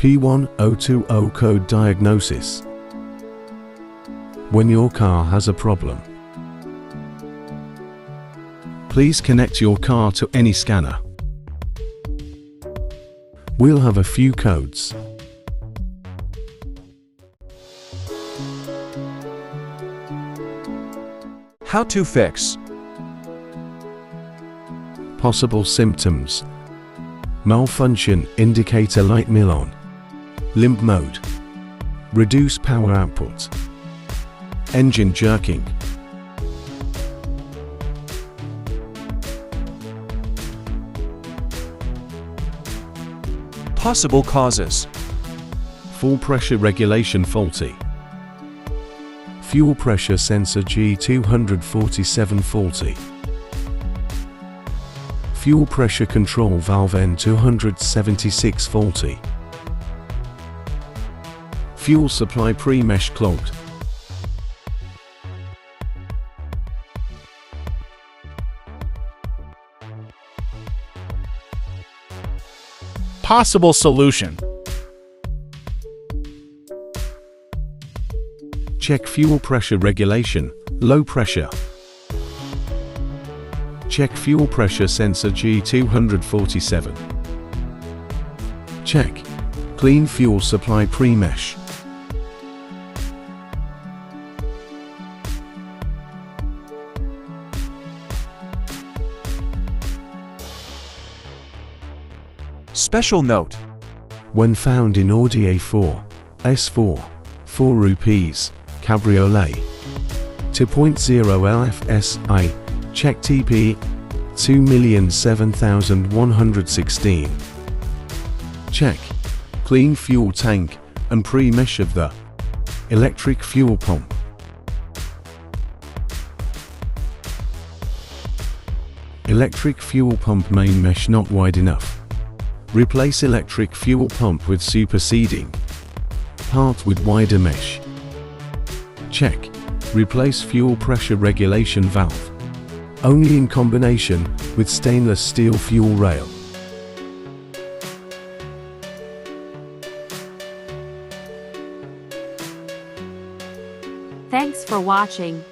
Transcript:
P1020 code diagnosis. When your car has a problem, please connect your car to any scanner. We'll have a few codes. How to fix. Possible symptoms: malfunction, indicator light on, limp mode, reduce power output, engine jerking. Possible causes: fuel pressure regulation faulty, fuel pressure sensor G247 faulty, fuel pressure control valve N276 faulty, fuel supply pre-mesh clogged. Possible solution: check fuel pressure regulation, low pressure. Check fuel pressure sensor G247. Check clean fuel supply pre-mesh. Special note: when found in Audi A4, S4, 4 rupees, Cabriolet, 2.0 LFSI, check TP 2,007,116. Check clean fuel tank and pre-mesh of the electric fuel pump. Electric fuel pump main mesh not wide enough. Replace electric fuel pump with superseding part with wider mesh. Check replace fuel pressure regulation valve, only in combination with stainless steel fuel rail. Thanks for watching.